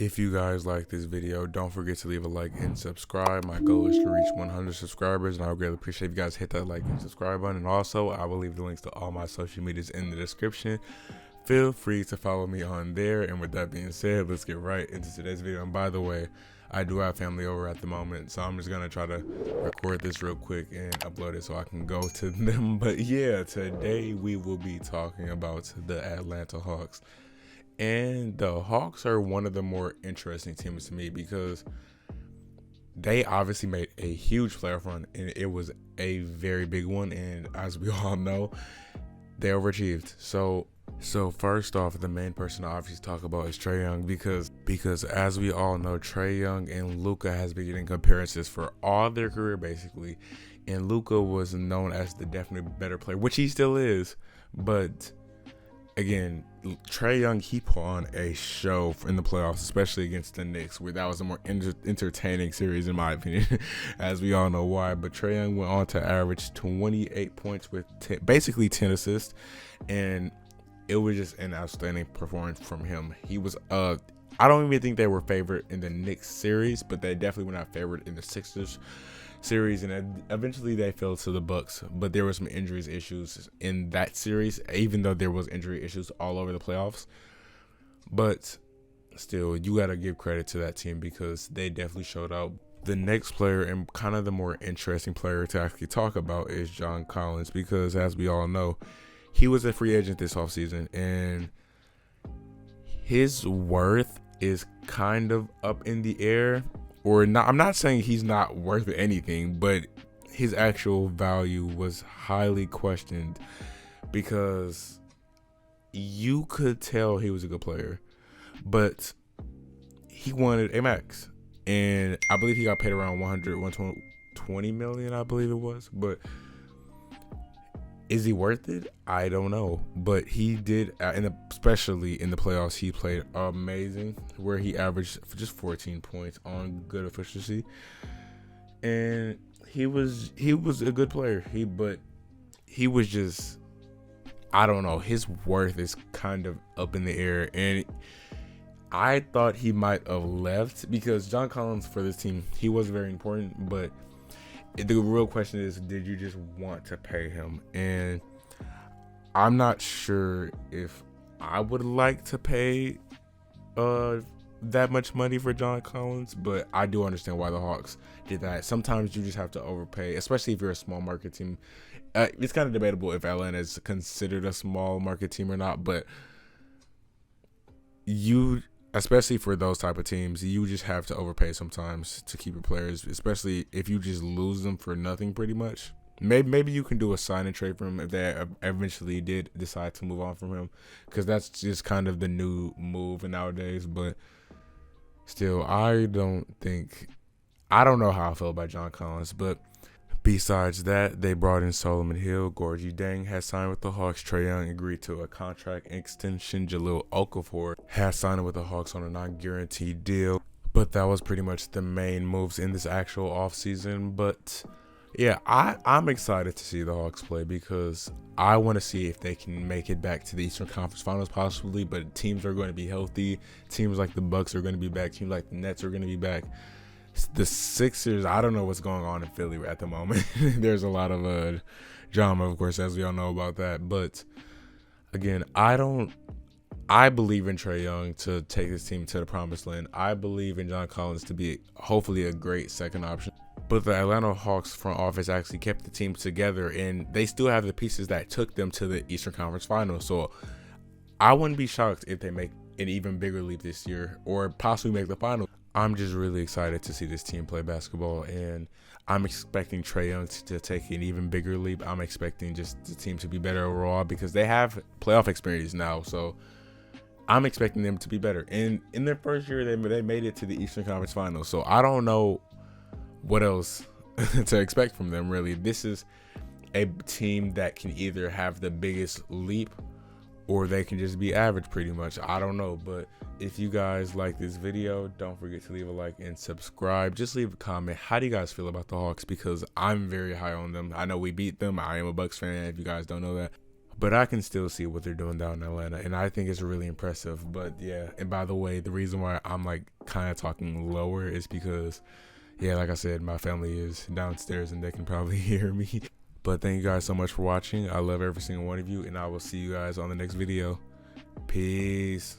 If you guys like this video, don't forget to leave a like and subscribe. My goal is to reach 100 subscribers, and I would greatly appreciate if you guys hit that like and subscribe button. And also, I will leave the links to all my social medias in the description. Feel free to follow me on there. And with that being said, let's get right into today's video. And by the way, I do have family over at the moment, so I'm just gonna try to record this real quick and upload it so I can go to them. But yeah, today we will be talking about the Atlanta Hawks. And the Hawks are one of the more interesting teams to me because they obviously made a huge playoff run, and it was a very big one. And as we all know, they overachieved. So first off, the main person I obviously talk about is Trey Young because as we all know, Trey Young and Luka has been getting comparisons for all their career basically. And Luka was known as the definitely better player, which he still is, but again, Trey Young, he put on a show in the playoffs, especially against the Knicks, where that was a more entertaining series in my opinion, as we all know why. But Trey Young went on to average 28 points with basically 10 assists, and it was just an outstanding performance from him. He was I don't even think they were favored in the Knicks series, but they definitely were not favored in the Sixers series, and eventually they fell to the Bucks. But there were some injuries issues in that series, even though there was injury issues all over the playoffs. But still, you got to give credit to that team because they definitely showed out. The next player, and kind of the more interesting player to actually talk about, is John Collins, because as we all know, he was a free agent this offseason, and his worth is kind of up in the air. Or not, I'm not saying he's not worth anything, but his actual value was highly questioned because you could tell he was a good player, but he wanted a max, and I believe he got paid around 120 million, I believe it was. But is he worth it? I don't know. But he did, and especially in the playoffs, he played amazing, where he averaged just 14 points on good efficiency, and he was a good player. But he was just, I don't know. His worth is kind of up in the air, and I thought he might have left because John Collins for this team, he was very important, but the real question is, did you just want to pay him? And I'm not sure if I would like to pay that much money for John Collins, but I do understand why the Hawks did that. Sometimes you just have to overpay, especially if you're a small market team. It's kind of debatable if Atlanta is considered a small market team or not, but especially for those type of teams, you just have to overpay sometimes to keep your players, especially if you just lose them for nothing pretty much. Maybe you can do a sign and trade for him if they eventually did decide to move on from him, because that's just kind of the new move nowadays. But still, I don't know how I feel about John Collins. But besides that, they brought in Solomon Hill. Gorgie Dang has signed with the Hawks. Trey Young agreed to a contract extension. Jaleel Okafor has signed with the Hawks on a non-guaranteed deal. But that was pretty much the main moves in this actual offseason. But yeah, I'm excited to see the Hawks play because I want to see if they can make it back to the Eastern Conference Finals possibly. But teams are going to be healthy. Teams like the Bucks are going to be back. Teams like the Nets are going to be back. The Sixers, I don't know what's going on in Philly at the moment. There's a lot of drama, of course, as we all know about that. But again, I believe in Trey Young to take his team to the promised land. I believe in John Collins to be hopefully a great second option. But the Atlanta Hawks front office actually kept the team together, and they still have the pieces that took them to the Eastern Conference Finals. So I wouldn't be shocked if they make an even bigger leap this year or possibly make the finals. I'm just really excited to see this team play basketball, and I'm expecting Trey Young to take an even bigger leap. I'm expecting just the team to be better overall because they have playoff experience now. So I'm expecting them to be better. And in their first year, they made it to the Eastern Conference Finals. So I don't know what else to expect from them, really. This is a team that can either have the biggest leap or they can just be average pretty much. I don't know. But if you guys like this video, don't forget to leave a like and subscribe. Just leave a comment. How do you guys feel about the Hawks? Because I'm very high on them. I know we beat them. I am a Bucks fan if you guys don't know that. but I can still see what they're doing down in Atlanta, and I think it's really impressive. But yeah, and by the way, the reason why I'm like kind of talking lower is because, yeah, like I said, my family is downstairs and they can probably hear me. But thank you guys so much for watching. I love every single one of you, and I will see you guys on the next video. Peace.